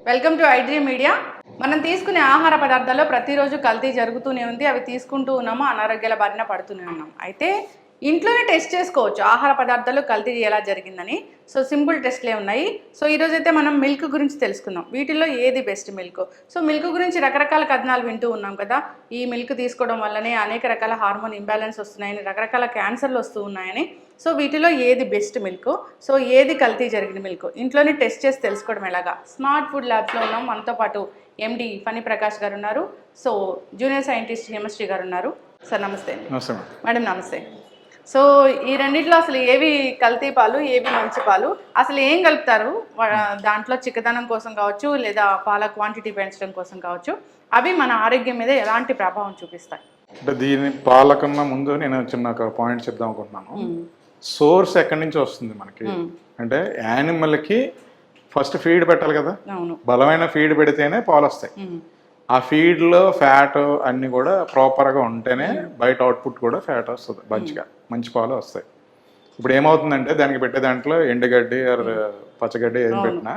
Welcome to iDream media. మనం తీసుకునే ఆహార పదార్థాల్లో ప్రతిరోజు కల్తీ జరుగుతూనే ఉంది. అవి తీసుకుంటూ ఉన్నాము, అనారోగ్యాల బారిన పడుతూనే ఉన్నాం. అయితే ఇంట్లోనే టెస్ట్ చేసుకోవచ్చు ఆహార పదార్థాలు కల్తీ ఎలా జరిగిందని. సో సింపుల్ టెస్ట్లే ఉన్నాయి. సో ఈరోజు అయితే మనం మిల్క్ గురించి తెలుసుకుందాం. వీటిల్లో ఏది బెస్ట్ మిల్క్. సో మిల్క్ గురించి రకరకాల కథనాలు వింటూ ఉన్నాం కదా. ఈ మిల్క్ తీసుకోవడం వల్లనే అనేక రకాల హార్మోన్ ఇంబ్యాలెన్స్ వస్తున్నాయని, రకరకాల క్యాన్సర్లు వస్తూ ఉన్నాయని. సో వీటిలో ఏది బెస్ట్ మిల్క్, సో ఏది కల్తీ జరిగిన మిల్క్ ఇంట్లోనే టెస్ట్ చేసి తెలుసుకోవడం ఎలాగా. స్మార్ట్ ఫుడ్ ల్యాబ్స్లో ఉన్నాం. మనతో పాటు ఎండి ఫణి ప్రకాష్ గారు ఉన్నారు. సో జూనియర్ సైంటిస్ట్ హిమశ్రీ గారు ఉన్నారు. సార్ నమస్తే. నమస్తే మేడం నమస్తే. సో ఈ రెండిట్లో అసలు ఏవి కల్తీ పాలు, ఏవి మంచి పాలు, అసలు ఏం కలుపుతారు దాంట్లో? చిక్కదనం కోసం కావచ్చు, లేదా పాల క్వాంటిటీ పెంచడం కోసం కావచ్చు, అవి మన ఆరోగ్యం మీద ఎలాంటి ప్రభావం చూపిస్తాయి? అంటే దీని పాల కన్నా ముందు నేను చిన్న ఒక పాయింట్ చెప్దాం అనుకుంటున్నాను. సోర్స్ ఎక్కడి నుంచి వస్తుంది మనకి అంటే యానిమల్కి ఫస్ట్ ఫీడ్ పెట్టాలి కదా. బలమైన ఫీడ్ పెడితేనే పాలు వస్తాయి. ఆ ఫీడ్లో ఫ్యాట్ అన్నీ కూడా ప్రాపర్గా ఉంటేనే బయట అవుట్పుట్ కూడా ఫ్యాట్ వస్తుంది, మంచిగా మంచి పాలు వస్తాయి. ఇప్పుడు ఏమవుతుందంటే దానికి పెట్టే దాంట్లో ఎండుగడ్డి ఆర్ పచ్చగడ్డి ఏం పెట్టినా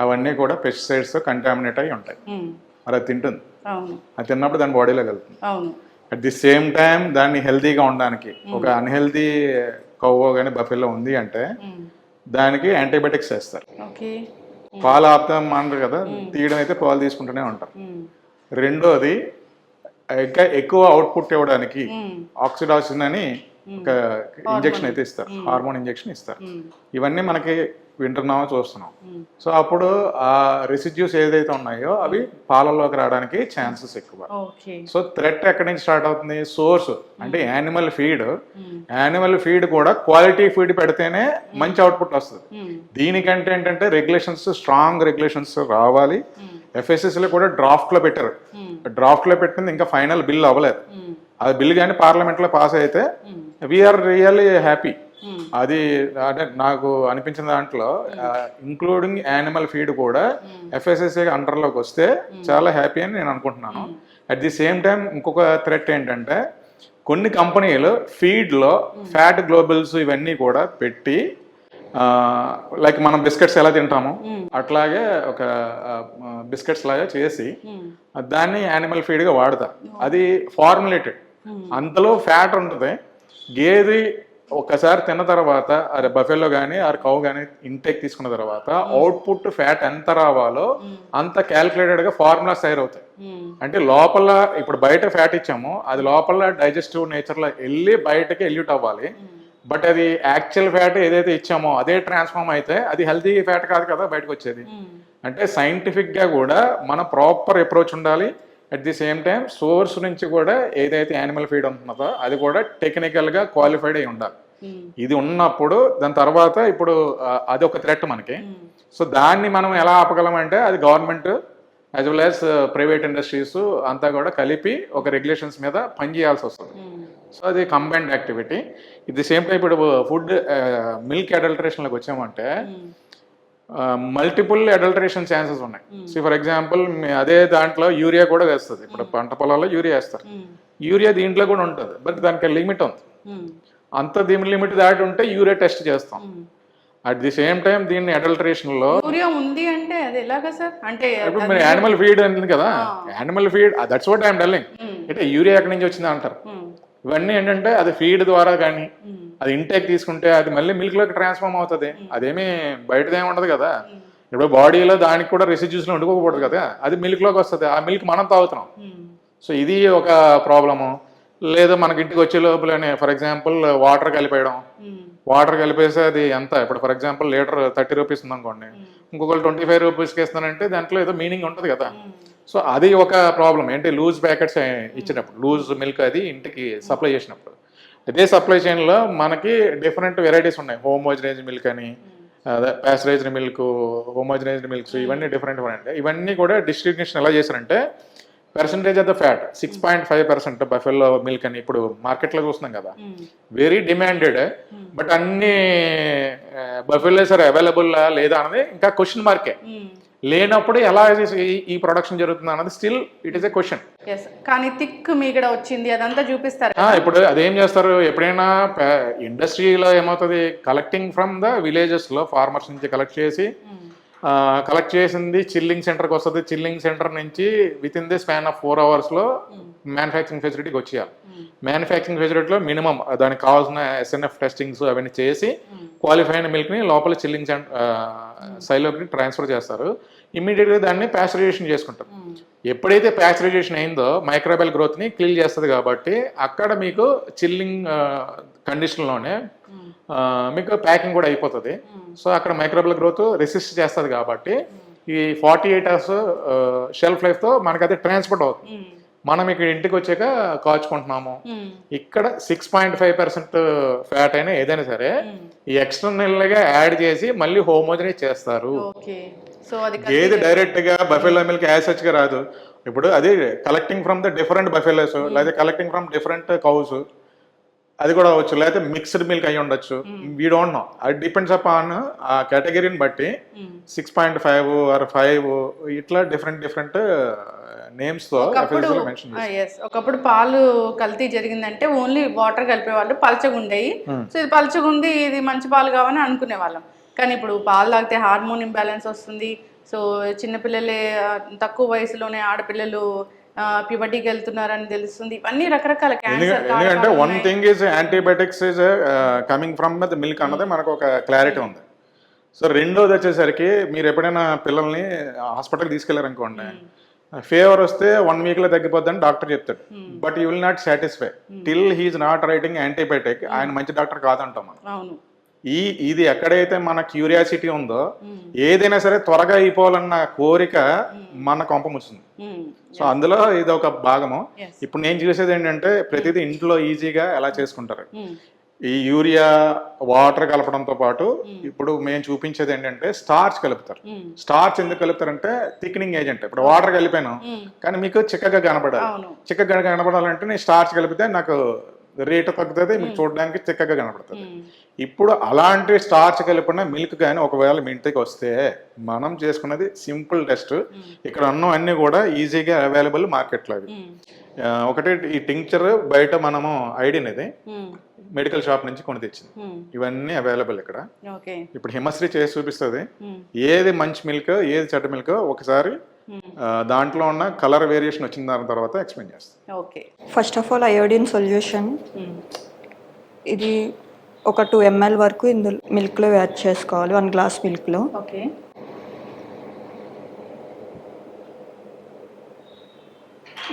అవన్నీ కూడా పెస్టిసైడ్స్ కంటామినేట్ అయి ఉంటాయి. మరి అది తింటుంది, అది తిన్నప్పుడు దాని బాడీలోకి వెళ్తుంది. అట్ ది సేమ్ టైం దాన్ని హెల్తీగా ఉండడానికి ఒక అన్హెల్తీ కవ్వో కానీ బఫెల్లో ఉంది అంటే దానికి యాంటీబయాటిక్స్ వేస్తారు. పాలు ఆపుతాం అంటారు కదా, తీయడం అయితే పాలు తీసుకుంటూనే ఉంటారు. రెండోది ఇంకా ఎక్కువ అవుట్పుట్ ఇవ్వడానికి ఆక్సిడాసిన్ అని ఒక ఇంజెక్షన్ అయితే ఇస్తారు, హార్మోన్ ఇంజెక్షన్ ఇస్తారు. ఇవన్నీ మనకి వింటున్నామో చూస్తున్నాం. సో అప్పుడు ఆ రెసిడ్యూస్ ఏదైతే ఉన్నాయో అవి పాలల్లోకి రావడానికి ఛాన్సెస్ ఎక్కువ. సో థ్రెట్ ఎక్కడి నుంచి స్టార్ట్ అవుతుంది? సోర్స్ అంటే యానిమల్ ఫీడ్. యానిమల్ ఫీడ్ కూడా క్వాలిటీ ఫీడ్ పెడితేనే మంచి అవుట్పుట్ వస్తుంది. దీనికంటే ఏంటంటే రెగ్యులేషన్స్, స్ట్రాంగ్ రెగ్యులేషన్స్ రావాలి. ఎఫ్ఎస్ఎస్లో కూడా డ్రాఫ్ట్లో పెట్టారు. డ్రాఫ్ట్లో పెట్టింది ఇంకా ఫైనల్ బిల్ అవ్వలేదు. అది బిల్ కానీ పార్లమెంట్లో పాస్ అయితే వీఆర్ రియల్లీ హ్యాపీ. అది అంటే నాకు అనిపించిన దాంట్లో ఇంక్లూడింగ్ యానిమల్ ఫీడ్ కూడా ఎఫ్ఎస్ఎస్ఏ అండర్లోకి వస్తే చాలా హ్యాపీ అని నేను అనుకుంటున్నాను. అట్ ది సేమ్ టైం ఇంకొక థ్రెట్ ఏంటంటే కొన్ని కంపెనీలు ఫీడ్లో ఫ్యాట్ గ్లోబల్స్ ఇవన్నీ కూడా పెట్టి లైక్ మనం బిస్కెట్స్ ఎలా తింటాము అట్లాగే ఒక బిస్కెట్స్ లాగా చేసి దాన్ని యానిమల్ ఫీడ్గా వాడతారు. అది ఫార్ములేటెడ్, అంతలో ఫ్యాట్ ఉంటుంది. గేదె ఒక్కసారి తిన్న తర్వాత అదే బఫెల్లో కానీ ఆర్ కౌ కానీ ఇంటేక్ తీసుకున్న తర్వాత అవుట్పుట్ ఫ్యాట్ ఎంత రావాలో అంత క్యాల్కులేటెడ్గా ఫార్ములాస్ తయారవుతాయి. అంటే లోపల ఇప్పుడు బయట ఫ్యాట్ ఇచ్చాము, అది లోపల డైజెస్టివ్ నేచర్లో వెళ్ళి బయటకి ఎల్యూట్ అవ్వాలి. బట్ అది యాక్చువల్ ఫ్యాట్ ఏదైతే ఇచ్చామో అదే ట్రాన్స్ఫార్మ్ అయితే అది హెల్తీ ఫ్యాట్ కాదు కదా బయటకు వచ్చేది. అంటే సైంటిఫిక్గా కూడా మన ప్రాపర్ అప్రోచ్ ఉండాలి. At the same time source నుంచి కూడా ఏదైతే యానిమల్ ఫీడ్ ఉంటుందో అది కూడా టెక్నికల్గా క్వాలిఫైడ్ అయి ఉండాలి. ఇది ఉన్నప్పుడు దాని తర్వాత ఇప్పుడు అది ఒక థ్రెట్ మనకి. సో దాన్ని మనం ఎలా ఆపగలమంటే అది government as well as private industries అంతా కూడా కలిపి ఒక రెగ్యులేషన్స్ మీద పనిచేయాల్సి వస్తుంది. సో అది combined activity. It the same time ఇప్పుడు ఫుడ్ మిల్క్ అడల్టరేషన్లోకి వచ్చామంటే మల్టిపుల్ అడల్టరేషన్ ఛాన్సెస్ ఉన్నాయి. సో ఫర్ ఎగ్జాంపుల్ అదే దాంట్లో యూరియా కూడా వేస్తుంది. ఇప్పుడు పంట పొలాల్లో యూరియా వేస్తారు. యూరియా దీంట్లో కూడా ఉంటుంది, బట్ దానికి లిమిట్ ఉంది. అంత దీని లిమిట్ దాటి ఉంటే యూరియా టెస్ట్ చేస్తాం. అట్ ది సేమ్ టైం దీన్ని అడల్టరేషన్ లో ఉంది అంటే అది ఎలాగా సార్? అంటే ఇప్పుడు మీరు యానిమల్ ఫీడ్ అనేది కదా, animal feed that's what I'm telling. అంటే యూరియా ఎక్కడి నుంచి వచ్చిందా అంటారు. ఇవన్నీ ఏంటంటే అది ఫీడ్ ద్వారా కానీ అది ఇంటేక్ తీసుకుంటే అది మళ్ళీ మిల్క్ లోకి ట్రాన్స్ఫార్మ్ అవుతుంది. అదేమి బయటదేమి ఉండదు కదా. ఇప్పుడు బాడీలో దానికి కూడా రెసిడ్యూస్ లో ఉండుకోకూడదు కదా, అది మిల్క్ లోకి వస్తుంది. ఆ మిల్క్ మనం తాగుతున్నాం. సో ఇది ఒక ప్రాబ్లము. లేదా మనకి ఇంటికి వచ్చే లోపలనే ఫర్ ఎగ్జాంపుల్ వాటర్ కలిపేయడం. వాటర్ కలిపేసి అది ఎంత ఇప్పుడు ఫర్ ఎగ్జాంపుల్ లీటర్ 30 రూపీస్ ఉందనుకోండి, ఇంకొకరు 25 రూపీస్కి ఇస్తున్నారంటే దాంట్లో ఏదో మీనింగ్ ఉంటుంది కదా. సో అది ఒక ప్రాబ్లం. ఏంటి లూజ్ ప్యాకెట్స్ ఇచ్చినప్పుడు, లూజ్ మిల్క్ అది ఇంటికి సప్లై చేసినప్పుడు, అదే సప్లై చైన్లో మనకి డిఫరెంట్ వెరైటీస్ ఉన్నాయి. హోమోజనైజ్డ్ మిల్క్ అని, అదే ప్యాస్చరైజ్డ్ మిల్క్, హోమోజనైజ్డ్ మిల్క్స్, ఇవన్నీ డిఫరెంట్. ఇవన్నీ కూడా డిస్ట్రిబ్యూషన్ ఎలా చేశారంటే percentage of the fat 6.5% buffalo milk అని ఇప్పుడు మార్కెట్లో చూస్తున్నాం కదా, వెరీ డిమాండెడ్. బట్ అన్ని బఫెల్లో సరే అవైలబుల్ లేదా అన్నది ఇంకా క్వశ్చన్ మార్కే. లేనప్పుడు ఎలా ఈ ప్రొడక్షన్ జరుగుతుంది అన్నది still it is a question. కానీ థిక్ మీగడ వచ్చింది అదంతా చూపిస్తారు. ఇప్పుడు అదేం చేస్తారు, ఎప్పుడైనా ఇండస్ట్రీలో ఏమవుతుంది, కలెక్టింగ్ ఫ్రమ్ ద విలేజెస్ లో ఫార్మర్స్ నుంచి కలెక్ట్ చేసి కలెక్ట్ చేసింది చిల్లింగ్ సెంటర్కి వస్తుంది. చిల్లింగ్ సెంటర్ నుంచి with in the span of 4 అవర్స్లో మ్యానుఫ్యాక్చరింగ్ ఫెసిలిటీకి వచ్చేయాలి. మ్యానుఫ్యాక్చరింగ్ ఫెసిలిటీలో మినిమం దానికి కావాల్సిన SNF టెస్టింగ్స్ అవన్నీ చేసి క్వాలిఫై అయిన మిల్క్ని లోపల చిల్లింగ్ సైలోకి ట్రాన్స్ఫర్ చేస్తారు. ఇమ్మీడియట్గా దాన్ని ప్యాస్చరైజేషన్ చేసుకుంటారు. ఎప్పుడైతే ప్యాస్చరైజేషన్ అయిందో మైక్రోబియల్ గ్రోత్ని క్లియర్ చేస్తుంది కాబట్టి అక్కడ మీకు చిల్లింగ్ కండిషన్లోనే మీకు ప్యాకింగ్ కూడా అయిపోతుంది. సో అక్కడ మైక్రోబియల్ గ్రోత్ రెసిస్ట్ చేస్తుంది కాబట్టి ఈ 48 అవర్స్ షెల్ఫ్ లైఫ్తో మనకి అది ట్రాన్స్పోర్ట్ అవుతుంది. మనం ఇక్కడ ఇంటికి వచ్చాక కాచుకుంటున్నాము. ఇక్కడ 6.5% ఫ్యాట్ అయినా ఏదైనా సరే ఈ ఎక్స్టర్నల్ గా యాడ్ చేసి మళ్ళీ హోమోజనైజ్ చేస్తారు. ఏది డైరెక్ట్ గా బఫెలో మిల్క్ యాసెచ్ గా రాదు. ఇప్పుడు అది collecting from the different buffaloes లేదా కలెక్టింగ్ ఫ్రమ్ డిఫరెంట్ కౌస్ అది కూడా అవ్వచ్చు, లేకపోతే మిక్స్డ్ మిల్క్ అయి ఉండొచ్చు. వీ డోంట్ నో, అది డిపెండ్స్ అపాన్ ఆ కేటగిరీని బట్టి 6.5 ఆర్ 5 ఇట్లా డిఫరెంట్ నేమ్స్ తో మెన్షన్ చేస్తారు. ఒకప్పుడు పాలు కల్తీ జరిగిందంటే ఓన్లీ వాటర్ కలిపే వాళ్ళు పలచగా ఉండేవి. సో ఇది పలచగా ఉంది, ఇది మంచి పాలు కావని అనుకునే వాళ్ళం. కానీ ఇప్పుడు పాలు తాగితే హార్మోన్ ఇంబ్యాలెన్స్ వస్తుంది. సో చిన్నపిల్లలే తక్కువ వయసులోనే ఆడపిల్లలు ప్యూబర్టీకి వెళ్తున్నారని తెలుస్తుంది. ఇవన్నీ రకరకాల క్యాన్సర్. ఎందుకంటే one thing is antibiotics is coming from the milk అన్నది మనకు ఒక క్లారిటీ ఉంది. సో రెండోది వచ్చేసరికి మీరు ఎప్పుడైనా పిల్లల్ని హాస్పిటల్కి తీసుకెళ్లారనుకోండి, ఫీవర్ వస్తే 1 వీక్లో తగ్గిపోద్దని డాక్టర్ చెప్తాడు. But you will not satisfy till he's not writing antibiotic. ఆయన మంచి డాక్టర్ కాదంటాం మనం. ఇది ఎక్కడైతే మన క్యూరియాసిటీ ఉందో ఏదైనా సరే త్వరగా అయిపోవాలన్న కోరిక మన కొంపముచ్చింది. సో అందులో ఇది ఒక భాగము. ఇప్పుడు నేను చూసేది ఏంటంటే ప్రతిదీ ఇంట్లో ఈజీగా ఎలా చేసుకుంటారు. ఈ యూరియా వాటర్ కలపడంతో పాటు ఇప్పుడు మేము చూపించేది ఏంటంటే స్టార్చ్ కలుపుతారు. స్టార్చ్ ఎందుకు కలుపుతారంటే థిక్నింగ్ ఏజెంట్. ఇప్పుడు వాటర్ కలిపాను కానీ మీకు చిక్కగా కనపడాలి. చిక్కగా కనపడాలంటే నేను స్టార్చ్ కలిపితే నాకు రేటు తగ్గుతుంది, మీకు చూడడానికి చిక్కగా కనపడుతుంది. ఇప్పుడు అలాంటి స్టార్చ్ కలిపిన మిల్క్ కానీ ఒకవేళ మీ ఇంటికి వస్తే మనం చేసుకున్నది సింపుల్ టెస్ట్. ఇక్కడ అన్నం అన్ని కూడా ఈజీగా అవైలబుల్ మార్కెట్లో. అవి ఒకటి ఈ టింక్చర్ బయట మనము ఐడిన్ ఇది మెడికల్ షాప్ నుంచి కొని తెచ్చింది. ఇవన్నీ అవైలబుల్ ఇక్కడ. ఇప్పుడు హిమశ్రీ చేసి చూపిస్తుంది ఏది మంచి మిల్క్ ఏది చెడ్డ మిల్క్. ఒకసారి దాంట్లో ఉన్న కలర్ వేరియేషన్ వచ్చిన దాని తర్వాత ఎక్స్ప్లెయిన్ చేస్తాను. Okay, first of all iodine solution ఇది ఒక 2 ml వరకు ఇందులో మిల్క్లో యాడ్ చేసుకోవాలి. 1 గ్లాస్ మిల్క్లో. ఓకే,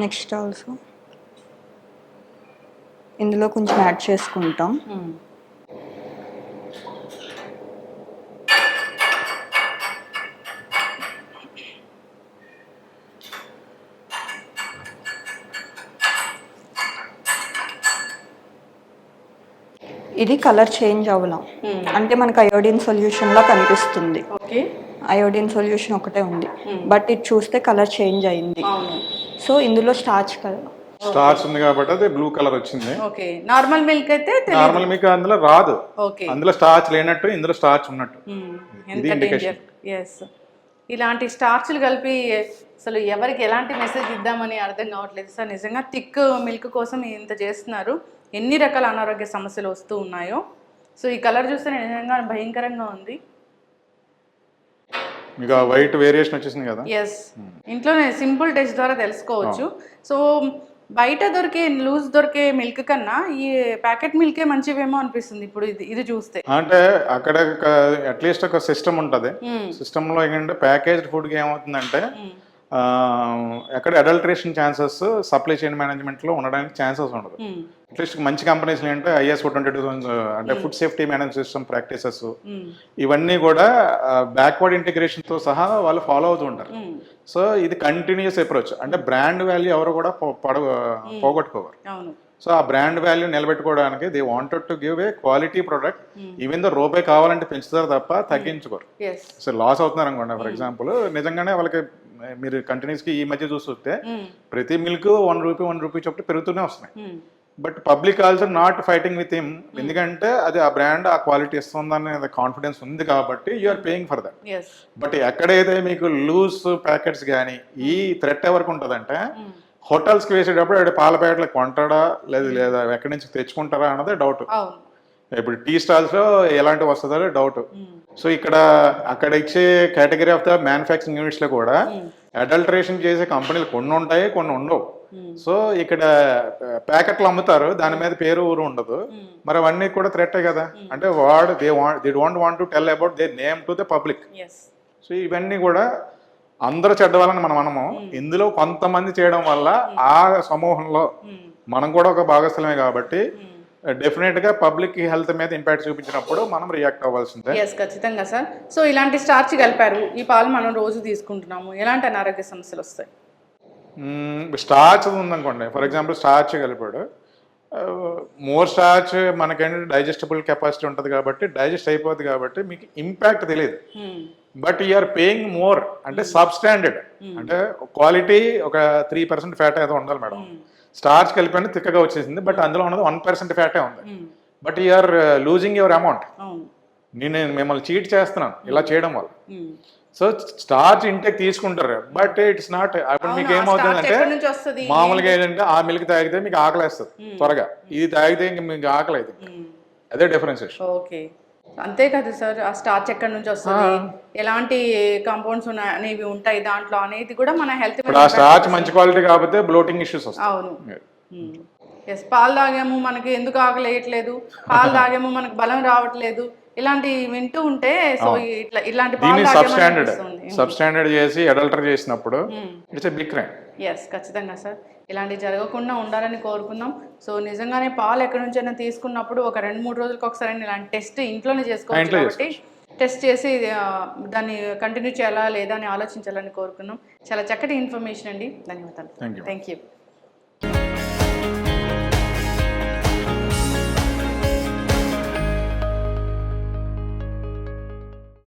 నెక్స్ట్ ఆల్సో ఇందులో కొంచెం యాడ్ చేసుకుంటాం. ఇది కలర్ చేంజ్ అవ్వలం అంటే మనకు అయోడిన్ సొల్యూషన్ లా కనిపిస్తుంది. అయోడిన్ సొల్యూషన్ ఒకటే ఉంది, బట్ ఇది చూస్తే కలర్ చేంజ్ అయింది. సో ఇందులో స్టార్చ్ ఉంది కాబట్టి అది బ్లూ కలర్ వచ్చింది. నార్మల్ మిల్క్ అయితే నార్మల్ మిల్క్ అందులో రాదు. అందులో స్టార్చ్ లేనట్టు ఇందులో స్టార్చ్ ఉన్నట్టు. ఇలాంటి స్టార్చ్లు కలిపి అసలు ఎవరికి ఎలాంటి మెసేజ్ ఇద్దామని అర్థం కావట్లేదు సార్. నిజంగా థిక్ మిల్క్ కోసం ఇంత చేస్తున్నారు. ఎన్ని రకాల అనారోగ్య సమస్యలు వస్తూ ఉన్నాయో. సో ఈ కలర్ చూస్తే నిజంగా భయంకరంగా ఉంది. మీకు వైట్ వేరియేషన్ వచ్చేసింది కదా. ఎస్, ఇంట్లోనే సింపుల్ టెస్ట్ ద్వారా తెలుసుకోవచ్చు. సో బయట దొరికే లూజ్ దొరికే మిల్క్ కన్నా ఈ ప్యాకెట్ మిల్కే మంచివేమో అనిపిస్తుంది ఇప్పుడు ఇది చూస్తే. అంటే అక్కడ అట్లీస్ట్ ఒక సిస్టమ్ ఉంటుంది. సిస్టమ్ లో ఏంటంటే ప్యాకేజ్డ్ ఫుడ్ కి ఏమవుతుందంటే ఎక్కడ adulteration chances supply chain management లో ఉండడానికి ఛాన్సెస్ ఉండదు. అట్లీస్ట్ మంచి కంపెనీస్ ఏంటంటే ISO 22 అంటే food safety manage system practices ఇవన్నీ కూడా బ్యాక్వర్డ్ ఇంటిగ్రేషన్ తో సహా వాళ్ళు ఫాలో అవుతూ ఉంటారు. సో ఇది కంటిన్యూస్ అప్రోచ్. అంటే బ్రాండ్ వాల్యూ ఎవరు కూడా పోగొట్టుకోరు. సో ఆ బ్రాండ్ వాల్యూ నిలబెట్టుకోవడానికి they wanted to give a quality product. Even though రూపాయి కావాలంటే పెంచుతారు తప్ప తగ్గించుకోరు. సో లాస్ అవుతున్నారు అనుకోండి ఫర్ ఎగ్జాంపుల్. నిజంగానే వాళ్ళకి మీరు కంటిన్యూస్ కి ఈ మధ్య చూస్తుంటే ప్రతి మిల్క్ 1 రూపీ చొప్పున పెరుగుతూనే వస్తున్నాయి. But public also not fighting with him. ఎందుకంటే అది ఆ బ్రాండ్ ఆ క్వాలిటీ ఇస్తుందనే కాన్ఫిడెన్స్ ఉంది కాబట్టి you are paying for that. But ఎక్కడైతే మీకు లూజ్ ప్యాకెట్స్ కానీ ఈ థ్రెట్ ఎవరికి ఉంటుందంటే హోటల్స్కి వేసేటప్పుడు పాల ప్యాకెట్లు కొంటాడా లేదా ఎక్కడి నుంచి తెచ్చుకుంటారా అన్నదే డౌట్. ఇప్పుడు టీ స్టాల్స్లో ఎలాంటివి వస్తుందో డౌట్. సో ఇక్కడ అక్కడ ఇచ్చే కేటగిరీ ఆఫ్ ద మ్యానుఫ్యాక్చరింగ్ యూనిట్స్లో కూడా అడల్టరేషన్ చేసే కంపెనీలు కొన్ని ఉంటాయి, కొన్ని ఉండవు. సో ఇక్కడ ప్యాకెట్లు అమ్ముతారు, దాని మీద పేరు ఊరు ఉండదు. మరి అవన్నీ కూడా థ్రెట్టే కదా. అంటే they don't want to tell about they name to the public. So ఇవన్నీ కూడా అందరూ చెడ్డవాళ్ళని మనము ఇందులో కొంతమంది చేయడం వల్ల ఆ సమూహంలో మనం కూడా ఒక భాగస్థలమే కాబట్టి డెఫినెట్ గా పబ్లిక్ హెల్త్ మీద ఇంపాక్ట్ చూపించినప్పుడు మనం రియాక్ట్ అవ్వాల్సిందే. ఖచ్చితంగా సార్. సో ఇలాంటి స్టార్చ్ కలిపారు, ఈ పాలు మనం రోజు తీసుకుంటున్నాము, ఎలాంటి అనారోగ్య సమస్యలు వస్తాయి? స్టార్చ్ ఉందనుకోండి, ఫర్ ఎగ్జాంపుల్ స్టార్చ్ కలిపాడు, మోర్ స్టార్చ్ మనకేంటంటే డైజెస్టబుల్ కెపాసిటీ ఉంటుంది కాబట్టి డైజెస్ట్ అయిపోతుంది కాబట్టి మీకు ఇంపాక్ట్ తెలియదు. బట్ యూఆర్ పేయింగ్ మోర్ అంటే సబ్ స్టాండర్డ్, అంటే క్వాలిటీ ఒక 3% ఫ్యాట్ ఏదో ఉండాలి మేడం. స్టార్చ్ కలిపి తిక్కగా వచ్చేసింది, బట్ అందులో ఉన్నది 1% ఫ్యాటే ఉంది. But you're losing your amount. నేను మిమ్మల్ని చీట్ చేస్తున్నాను ఇలా చేయడం వల్ల. సో స్టార్చ్ ఇంటేక్ తీసుకుంటారు, బట్ ఇట్స్ నాట్. అప్పుడు మీకు ఏమవుతుంది అంటే మామూలుగా ఏంటంటే ఆ మిల్క్ తాగితే మీకు ఆకలి వేస్తుంది త్వరగా, ఇది తాగితే ఇంక మీకు ఆకలి అవుతుంది. అదే డిఫరెన్షియేషన్. ఓకే, అంతే కదా సార్. ఆ స్టార్చ్ ఎక్కడి నుంచి వస్తుంది, ఎలాంటి కాంపౌండ్స్ అనేవి ఉంటాయి దాంట్లో అనేది కూడా మన హెల్త్. ఇప్పుడు ఆ స్టార్చ్ మంచి క్వాలిటీ కాకపోతే బ్లోటింగ్ ఇష్యూస్ వస్తాయి. అవును. పాలు తాగాము మనకి ఎందుకు ఆకలి వేయట్లేదు, పాలు తాగాము మనకు బలం రావట్లేదు, ఇలాంటి వింటూ ఉంటే సో ఇలాంటి సబ్ స్టాండర్డ్ చేసి అడల్టర్ చేసినప్పుడు ఇట్స్ ఎ బిగ్ క్రైమ్. ఖచ్చితంగా సార్. ఇలాంటివి జరగకుండా ఉండాలని కోరుకుందాం. సో నిజంగానే పాలు ఎక్కడి నుంచైనా తీసుకున్నప్పుడు ఒక 2-3 రోజులకు ఒకసారి ఇలాంటి టెస్ట్ ఇంట్లోనే చేసుకోవచ్చు కాబట్టి టెస్ట్ చేసి దాన్ని కంటిన్యూ చేయాలా లేదా అని ఆలోచించాలని కోరుకున్నాం. చాలా చక్కటి ఇన్ఫర్మేషన్ అండి, ధన్యవాదాలు. Thank you.